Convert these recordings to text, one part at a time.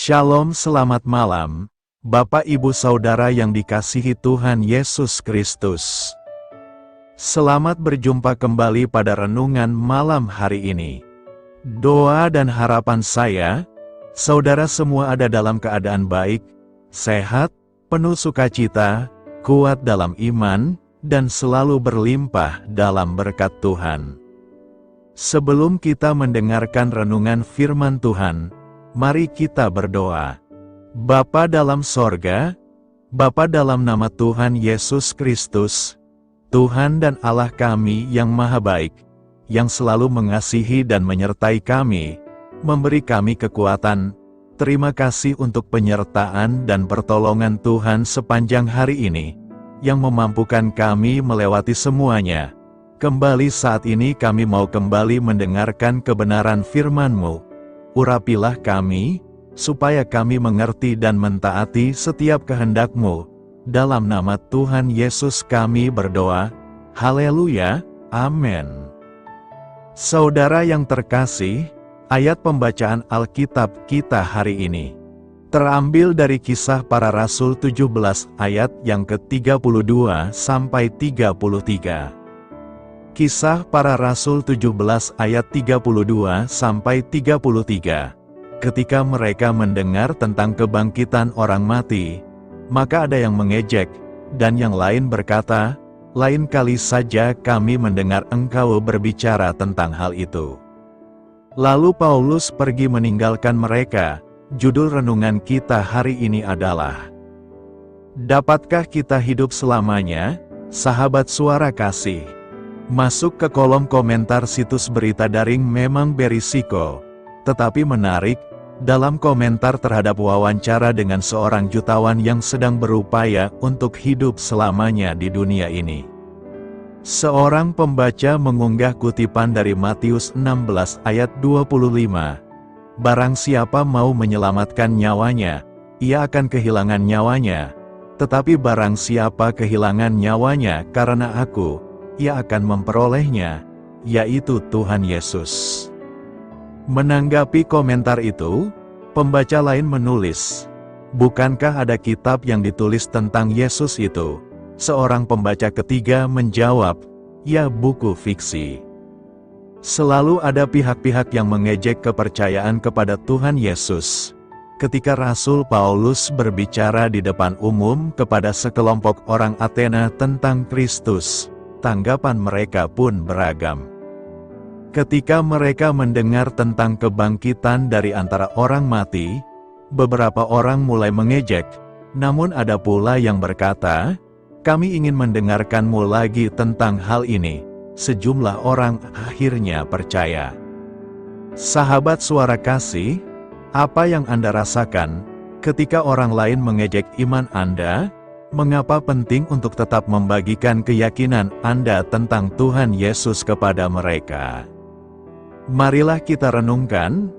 Shalom, selamat malam, Bapak Ibu Saudara yang dikasihi Tuhan Yesus Kristus. Selamat berjumpa kembali pada renungan malam hari ini. Doa dan harapan saya, saudara semua ada dalam keadaan baik, sehat, penuh sukacita, kuat dalam iman, dan selalu berlimpah dalam berkat Tuhan. Sebelum kita mendengarkan renungan firman Tuhan, mari kita berdoa. Bapa dalam sorga, Bapa dalam nama Tuhan Yesus Kristus, Tuhan dan Allah kami yang maha baik, yang selalu mengasihi dan menyertai kami, memberi kami kekuatan. Terima kasih untuk penyertaan dan pertolongan Tuhan sepanjang hari ini, yang memampukan kami melewati semuanya. Kembali saat ini kami mau kembali mendengarkan kebenaran firman-Mu. Urapilah kami, supaya kami mengerti dan mentaati setiap kehendak-Mu. Dalam nama Tuhan Yesus kami berdoa. Haleluya, amin. Saudara yang terkasih, ayat pembacaan Alkitab kita hari ini terambil dari Kisah Para Rasul 17 ayat yang ke-32 sampai 33. Kisah Para Rasul 17 ayat 32 sampai 33. Ketika mereka mendengar tentang kebangkitan orang mati, maka ada yang mengejek, dan yang lain berkata, "Lain kali saja kami mendengar engkau berbicara tentang hal itu." Lalu Paulus pergi meninggalkan mereka. Judul renungan kita hari ini adalah, Dapatkah kita hidup selamanya, sahabat suara kasih? Masuk ke kolom komentar situs berita daring memang berisiko, tetapi menarik. Dalam komentar terhadap wawancara dengan seorang jutawan yang sedang berupaya untuk hidup selamanya di dunia ini, seorang pembaca mengunggah kutipan dari Matius 16 ayat 25. Barang siapa mau menyelamatkan nyawanya, ia akan kehilangan nyawanya. Tetapi barang siapa kehilangan nyawanya karena aku, ia akan memperolehnya, yaitu Tuhan Yesus. Menanggapi komentar itu, pembaca lain menulis, "Bukankah ada kitab yang ditulis tentang Yesus itu?" Seorang pembaca ketiga menjawab, "Ya, buku fiksi." Selalu ada pihak-pihak yang mengejek kepercayaan kepada Tuhan Yesus. Ketika Rasul Paulus berbicara di depan umum kepada sekelompok orang Athena tentang Kristus, tanggapan mereka pun beragam. Ketika mereka mendengar tentang kebangkitan dari antara orang mati, beberapa orang mulai mengejek, namun ada pula yang berkata, "Kami ingin mendengarkanmu lagi tentang hal ini." Sejumlah orang akhirnya percaya. Sahabat suara kasih, apa yang Anda rasakan ketika orang lain mengejek iman Anda? Mengapa penting untuk tetap membagikan keyakinan Anda tentang Tuhan Yesus kepada mereka? Marilah kita renungkan,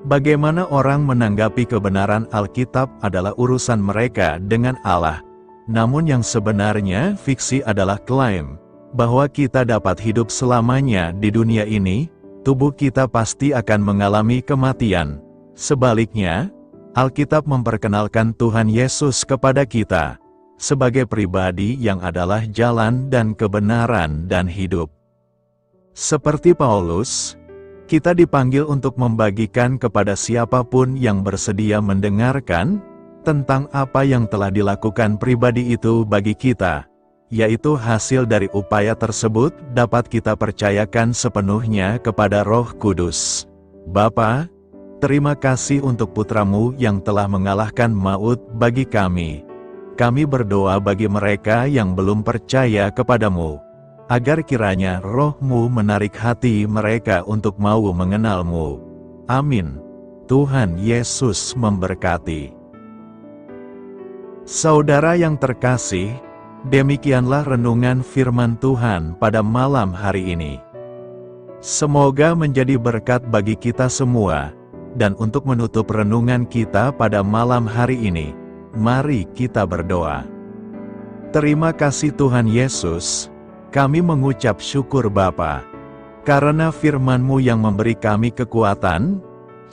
bagaimana orang menanggapi kebenaran Alkitab adalah urusan mereka dengan Allah. Namun yang sebenarnya fiksi adalah klaim bahwa kita dapat hidup selamanya di dunia ini. Tubuh kita pasti akan mengalami kematian. Sebaliknya, Alkitab memperkenalkan Tuhan Yesus kepada kita sebagai pribadi yang adalah jalan dan kebenaran dan hidup. Seperti Paulus, kita dipanggil untuk membagikan kepada siapapun yang bersedia mendengarkan tentang apa yang telah dilakukan pribadi itu bagi kita, yaitu hasil dari upaya tersebut dapat kita percayakan sepenuhnya kepada Roh Kudus. Bapa, terima kasih untuk Putra-Mu yang telah mengalahkan maut bagi kami. Kami berdoa bagi mereka yang belum percaya kepadamu, agar kiranya Roh-Mu menarik hati mereka untuk mau mengenal-Mu. Amin. Tuhan Yesus memberkati. Saudara yang terkasih, demikianlah renungan firman Tuhan pada malam hari ini. Semoga menjadi berkat bagi kita semua, dan untuk menutup renungan kita pada malam hari ini, mari kita berdoa. Terima kasih Tuhan Yesus. Kami mengucap syukur Bapa, karena firman-Mu yang memberi kami kekuatan,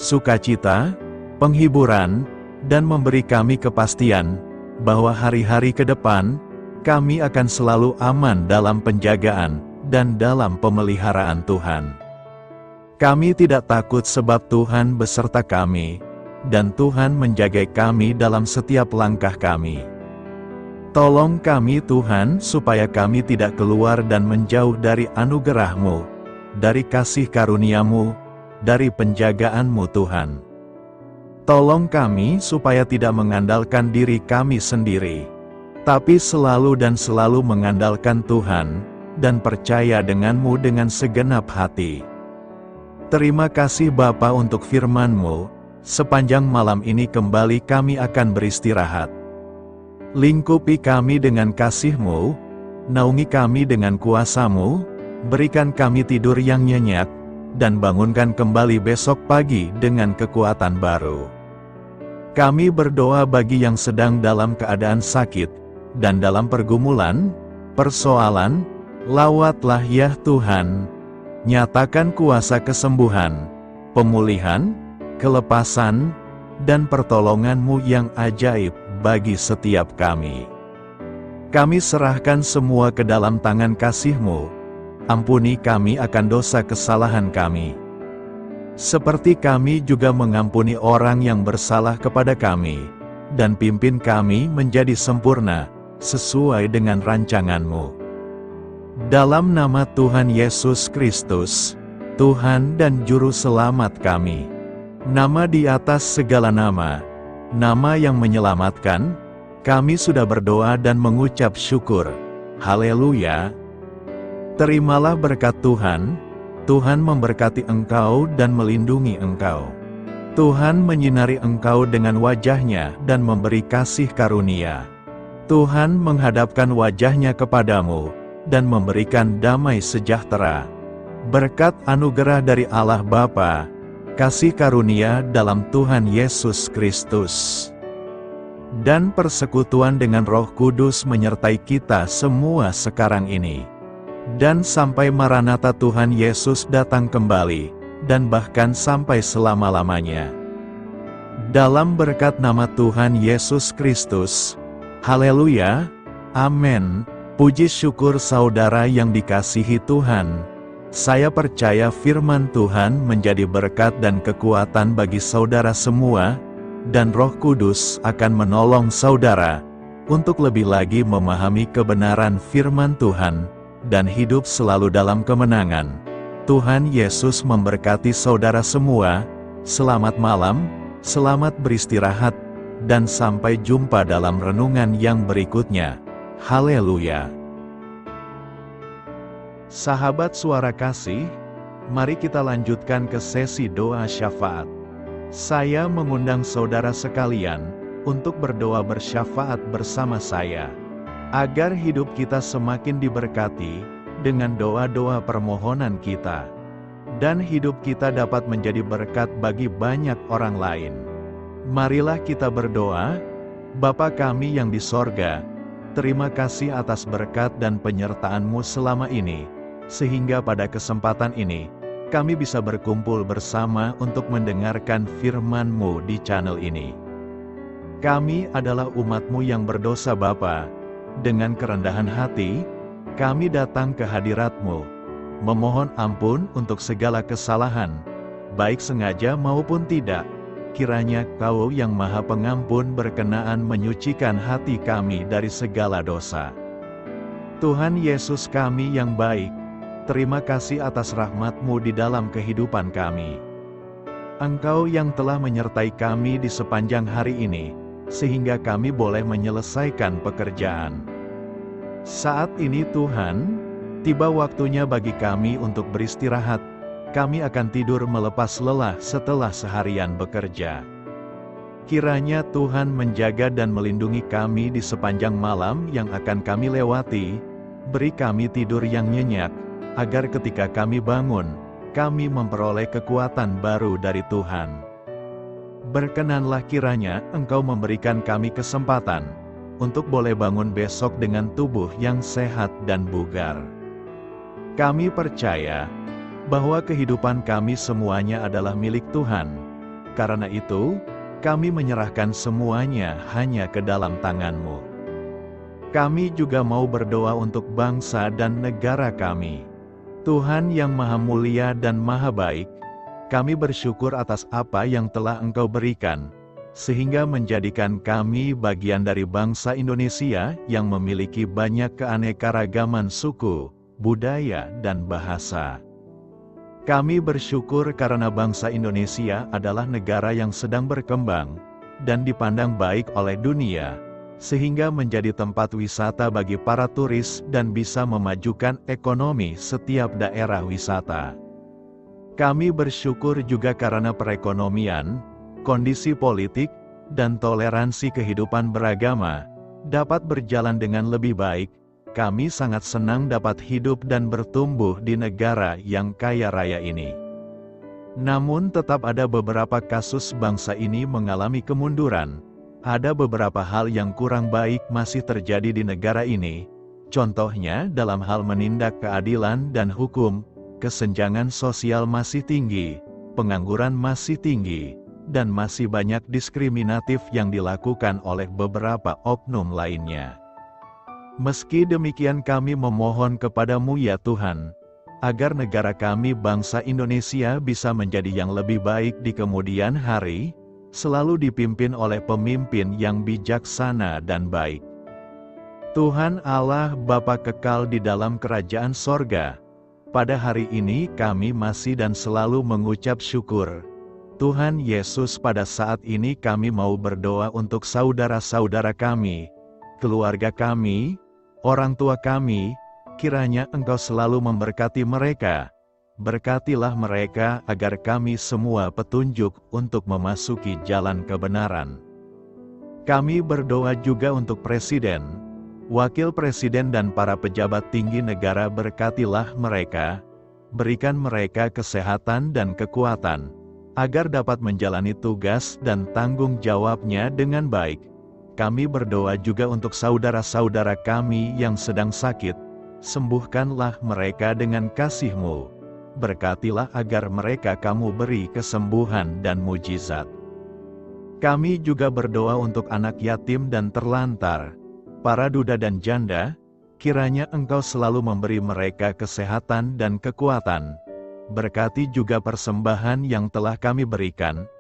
sukacita, penghiburan, dan memberi kami kepastian bahwa hari-hari ke depan kami akan selalu aman dalam penjagaan dan dalam pemeliharaan Tuhan. Kami tidak takut sebab Tuhan beserta kami, dan Tuhan menjaga kami dalam setiap langkah kami. Tolong kami Tuhan supaya kami tidak keluar dan menjauh dari anugerah-Mu, dari kasih karunia-Mu, dari penjagaan-Mu Tuhan. Tolong kami supaya tidak mengandalkan diri kami sendiri, tapi selalu mengandalkan Tuhan, dan percaya dengan-Mu dengan segenap hati. Terima kasih Bapa untuk firman-Mu, sepanjang malam ini kembali kami akan beristirahat. Lingkupi kami dengan kasih-Mu, naungi kami dengan kuasa-Mu, berikan kami tidur yang nyenyak, dan bangunkan kembali besok pagi dengan kekuatan baru. Kami berdoa bagi yang sedang dalam keadaan sakit, dan dalam pergumulan, persoalan, lawatlah ya Tuhan. Nyatakan kuasa kesembuhan, pemulihan, kelepasan, dan pertolongan-Mu yang ajaib bagi setiap kami. Kami serahkan semua ke dalam tangan kasih-Mu. Ampuni kami akan dosa kesalahan kami, seperti kami juga mengampuni orang yang bersalah kepada kami, dan pimpin kami menjadi sempurna, sesuai dengan rancangan-Mu. Dalam nama Tuhan Yesus Kristus, Tuhan dan Juru Selamat kami, nama di atas segala nama, nama yang menyelamatkan, kami sudah berdoa dan mengucap syukur. Haleluya! Terimalah berkat Tuhan. Tuhan memberkati engkau dan melindungi engkau. Tuhan menyinari engkau dengan wajah-Nya dan memberi kasih karunia. Tuhan menghadapkan wajah-Nya kepadamu dan memberikan damai sejahtera. Berkat anugerah dari Allah Bapa, kasih karunia dalam Tuhan Yesus Kristus, dan persekutuan dengan Roh Kudus menyertai kita semua sekarang ini, dan sampai Maranatha Tuhan Yesus datang kembali, dan bahkan sampai selama-lamanya. Dalam berkat nama Tuhan Yesus Kristus. Haleluya, amin. Puji syukur saudara yang dikasihi Tuhan. Saya percaya firman Tuhan menjadi berkat dan kekuatan bagi saudara semua, dan Roh Kudus akan menolong saudara untuk lebih lagi memahami kebenaran firman Tuhan, dan hidup selalu dalam kemenangan. Tuhan Yesus memberkati saudara semua. Selamat malam, selamat beristirahat, dan sampai jumpa dalam renungan yang berikutnya. Haleluya. Sahabat Suara Kasih, mari kita lanjutkan ke sesi doa syafaat. Saya mengundang saudara sekalian untuk berdoa bersyafaat bersama saya, agar hidup kita semakin diberkati dengan doa-doa permohonan kita, dan hidup kita dapat menjadi berkat bagi banyak orang lain. Marilah kita berdoa. Bapa kami yang di sorga, terima kasih atas berkat dan penyertaan-Mu selama ini, sehingga pada kesempatan ini, kami bisa berkumpul bersama untuk mendengarkan firman-Mu di channel ini. Kami adalah umat-Mu yang berdosa Bapa. Dengan kerendahan hati, kami datang ke hadirat-Mu, memohon ampun untuk segala kesalahan, baik sengaja maupun tidak. Kiranya Kau yang Maha Pengampun berkenaan menyucikan hati kami dari segala dosa. Tuhan Yesus kami yang baik, terima kasih atas rahmat-Mu di dalam kehidupan kami. Engkau yang telah menyertai kami di sepanjang hari ini, sehingga kami boleh menyelesaikan pekerjaan. Saat ini Tuhan, tiba waktunya bagi kami untuk beristirahat. Kami akan tidur melepas lelah setelah seharian bekerja. Kiranya Tuhan menjaga dan melindungi kami di sepanjang malam yang akan kami lewati. Beri kami tidur yang nyenyak, agar ketika kami bangun, kami memperoleh kekuatan baru dari Tuhan. Berkenanlah kiranya Engkau memberikan kami kesempatan untuk boleh bangun besok dengan tubuh yang sehat dan bugar. Kami percaya bahwa kehidupan kami semuanya adalah milik Tuhan. Karena itu, Kami menyerahkan semuanya hanya ke dalam tangan-Mu. Kami juga mau berdoa untuk bangsa dan negara kami. Tuhan yang Maha Mulia dan Maha Baik, kami bersyukur atas apa yang telah Engkau berikan, sehingga menjadikan kami bagian dari bangsa Indonesia yang memiliki banyak keanekaragaman suku, budaya, dan bahasa. Kami bersyukur karena bangsa Indonesia adalah negara yang sedang berkembang dan dipandang baik oleh dunia, sehingga menjadi tempat wisata bagi para turis dan bisa memajukan ekonomi setiap daerah wisata. Kami bersyukur juga karena perekonomian, kondisi politik, dan toleransi kehidupan beragama dapat berjalan dengan lebih baik. Kami sangat senang dapat hidup dan bertumbuh di negara yang kaya raya ini. Namun tetap ada beberapa kasus bangsa ini mengalami kemunduran. Ada beberapa hal yang kurang baik masih terjadi di negara ini. Contohnya dalam hal menindak keadilan dan hukum, kesenjangan sosial masih tinggi, pengangguran masih tinggi, dan masih banyak diskriminatif yang dilakukan oleh beberapa oknum lainnya. Meski demikian kami memohon kepada-Mu ya Tuhan, agar negara kami bangsa Indonesia bisa menjadi yang lebih baik di kemudian hari, selalu dipimpin oleh pemimpin yang bijaksana dan baik. Tuhan Allah Bapa kekal di dalam kerajaan sorga, pada hari ini kami masih dan selalu mengucap syukur. Tuhan Yesus, pada saat ini kami mau berdoa untuk saudara-saudara kami, keluarga kami, orang tua kami, kiranya Engkau selalu memberkati mereka. Berkatilah mereka agar kami semua petunjuk untuk memasuki jalan kebenaran. Kami berdoa juga untuk Presiden, Wakil Presiden dan para pejabat tinggi negara. Berkatilah mereka, berikan mereka kesehatan dan kekuatan, agar dapat menjalani tugas dan tanggung jawabnya dengan baik. Kami berdoa juga untuk saudara-saudara kami yang sedang sakit, sembuhkanlah mereka dengan kasih-Mu. Berkatilah agar mereka Kamu beri kesembuhan dan mujizat. Kami juga berdoa untuk anak yatim dan terlantar, para duda dan janda, kiranya Engkau selalu memberi mereka kesehatan dan kekuatan. Berkati juga persembahan yang telah kami berikan.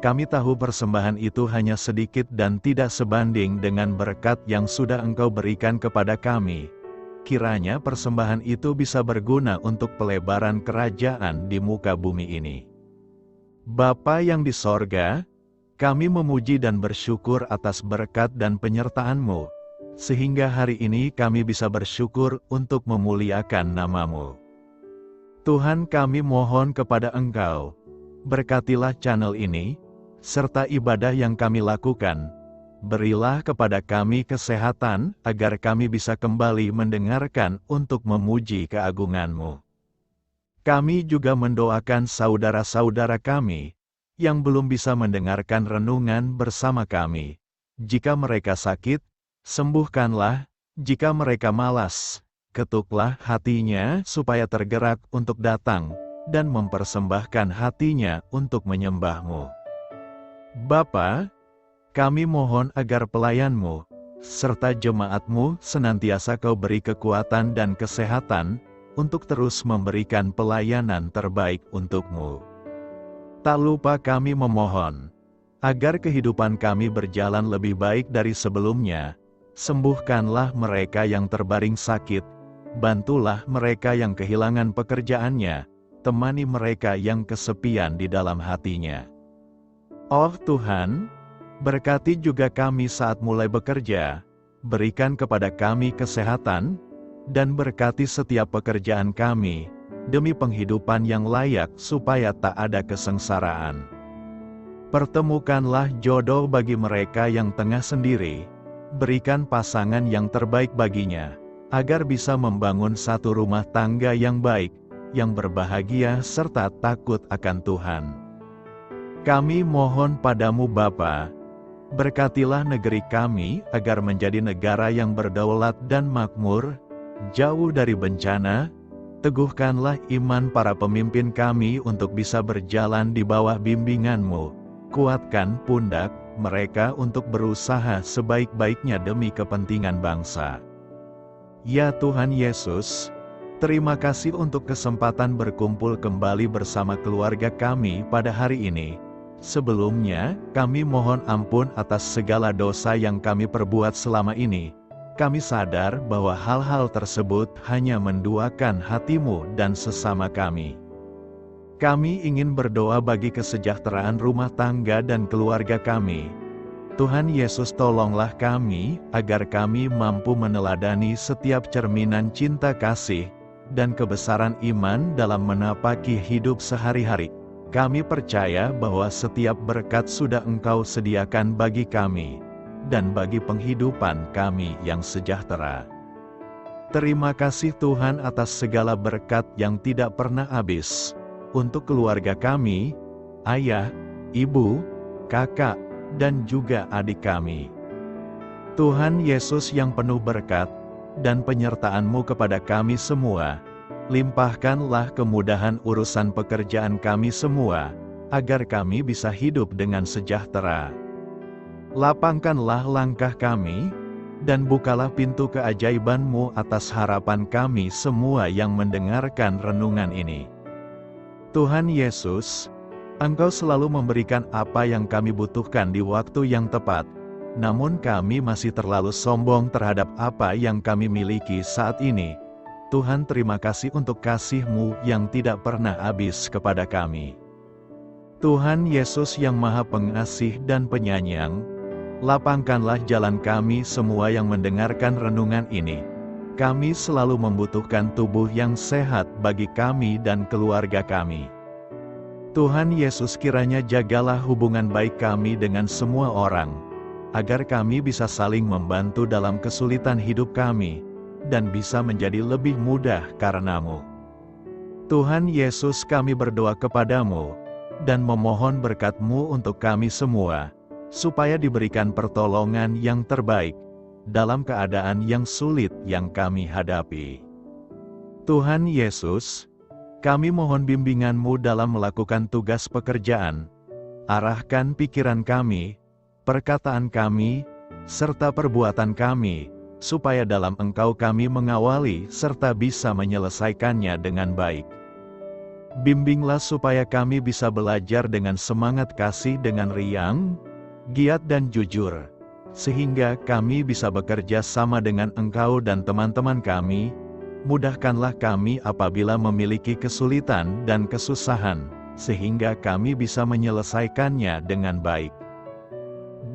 Kami tahu persembahan itu hanya sedikit dan tidak sebanding dengan berkat yang sudah Engkau berikan kepada kami. Kiranya persembahan itu bisa berguna untuk pelebaran kerajaan di muka bumi ini. Bapa yang di sorga, kami memuji dan bersyukur atas berkat dan penyertaan-Mu, sehingga hari ini kami bisa bersyukur untuk memuliakan nama-Mu. Tuhan, kami mohon kepada Engkau, berkatilah channel ini, serta ibadah yang kami lakukan. Berilah kepada kami kesehatan, agar kami bisa kembali mendengarkan untuk memuji keagungan-Mu. Kami juga mendoakan saudara-saudara kami, yang belum bisa mendengarkan renungan bersama kami. Jika mereka sakit, sembuhkanlah. Jika mereka malas, ketuklah hatinya supaya tergerak untuk datang, dan mempersembahkan hatinya untuk menyembah-Mu. Bapa, kami mohon agar pelayan-Mu, serta jemaat-Mu senantiasa Kau beri kekuatan dan kesehatan, untuk terus memberikan pelayanan terbaik untuk-Mu. Tak lupa kami memohon, agar kehidupan kami berjalan lebih baik dari sebelumnya. Sembuhkanlah mereka yang terbaring sakit, bantulah mereka yang kehilangan pekerjaannya, temani mereka yang kesepian di dalam hatinya. Oh Tuhan, berkati juga kami saat mulai bekerja, berikan kepada kami kesehatan, dan berkati setiap pekerjaan kami, demi penghidupan yang layak supaya tak ada kesengsaraan. Pertemukanlah jodoh bagi mereka yang tengah sendiri, berikan pasangan yang terbaik baginya, agar bisa membangun satu rumah tangga yang baik, yang berbahagia serta takut akan Tuhan. Kami mohon padamu Bapa, berkatilah negeri kami agar menjadi negara yang berdaulat dan makmur, jauh dari bencana. Teguhkanlah iman para pemimpin kami untuk bisa berjalan di bawah bimbingan-Mu, kuatkan pundak mereka untuk berusaha sebaik-baiknya demi kepentingan bangsa. Ya Tuhan Yesus, terima kasih untuk kesempatan berkumpul kembali bersama keluarga kami pada hari ini. Sebelumnya, kami mohon ampun atas segala dosa yang kami perbuat selama ini. Kami sadar bahwa hal-hal tersebut hanya menduakan hati-Mu dan sesama kami. Kami ingin berdoa bagi kesejahteraan rumah tangga dan keluarga kami. Tuhan Yesus, tolonglah kami, agar kami mampu meneladani setiap cerminan cinta kasih dan kebesaran iman dalam menapaki hidup sehari-hari. Kami percaya bahwa setiap berkat sudah Engkau sediakan bagi kami, dan bagi penghidupan kami yang sejahtera. Terima kasih Tuhan atas segala berkat yang tidak pernah habis, untuk keluarga kami, ayah, ibu, kakak, dan juga adik kami. Tuhan Yesus yang penuh berkat dan penyertaan-Mu kepada kami semua, limpahkanlah kemudahan urusan pekerjaan kami semua, agar kami bisa hidup dengan sejahtera. Lapangkanlah langkah kami, dan bukalah pintu keajaiban-Mu atas harapan kami semua yang mendengarkan renungan ini. Tuhan Yesus, Engkau selalu memberikan apa yang kami butuhkan di waktu yang tepat, namun kami masih terlalu sombong terhadap apa yang kami miliki saat ini. Tuhan, terima kasih untuk kasih-Mu yang tidak pernah habis kepada kami. Tuhan Yesus yang Maha Pengasih dan Penyayang, lapangkanlah jalan kami semua yang mendengarkan renungan ini. Kami selalu membutuhkan tubuh yang sehat bagi kami dan keluarga kami. Tuhan Yesus, kiranya jagalah hubungan baik kami dengan semua orang, agar kami bisa saling membantu dalam kesulitan hidup kami, dan bisa menjadi lebih mudah karena-Mu. Tuhan Yesus, kami berdoa kepada-Mu, dan memohon berkat-Mu untuk kami semua, supaya diberikan pertolongan yang terbaik, dalam keadaan yang sulit yang kami hadapi. Tuhan Yesus, kami mohon bimbingan-Mu dalam melakukan tugas pekerjaan. Arahkan pikiran kami, perkataan kami, serta perbuatan kami, supaya dalam Engkau kami mengawali serta bisa menyelesaikannya dengan baik. Bimbinglah supaya kami bisa belajar dengan semangat kasih dengan riang, giat dan jujur, sehingga kami bisa bekerja sama dengan Engkau dan teman-teman kami. Mudahkanlah kami apabila memiliki kesulitan dan kesusahan, sehingga kami bisa menyelesaikannya dengan baik.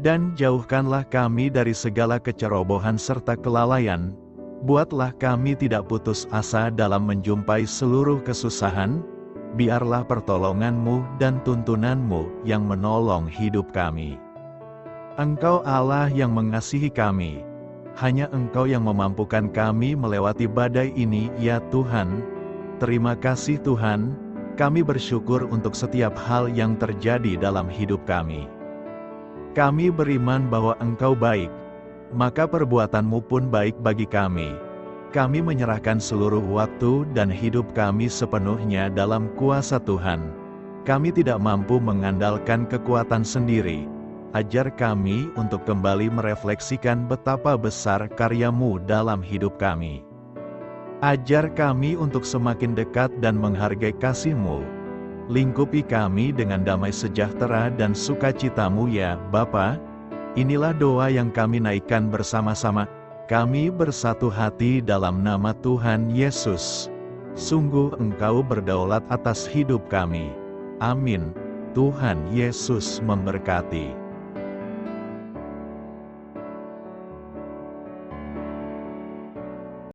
Dan jauhkanlah kami dari segala kecerobohan serta kelalaian. Buatlah kami tidak putus asa dalam menjumpai seluruh kesusahan. Biarlah pertolongan-Mu dan tuntunan-Mu yang menolong hidup kami. Engkau Allah yang mengasihi kami. Hanya Engkau yang memampukan kami melewati badai ini, ya Tuhan. Terima kasih Tuhan, kami bersyukur untuk setiap hal yang terjadi dalam hidup kami. Kami beriman bahwa Engkau baik, maka perbuatan-Mu pun baik bagi kami. Kami menyerahkan seluruh waktu dan hidup kami sepenuhnya dalam kuasa Tuhan. Kami tidak mampu mengandalkan kekuatan sendiri. Ajar kami untuk kembali merefleksikan betapa besar karya-Mu dalam hidup kami. Ajar kami untuk semakin dekat dan menghargai kasih-Mu. Lingkupi kami dengan damai sejahtera dan sukacita-Mu ya Bapa. Inilah doa yang kami naikkan bersama-sama. Kami bersatu hati dalam nama Tuhan Yesus. Sungguh Engkau berdaulat atas hidup kami. Amin. Tuhan Yesus memberkati.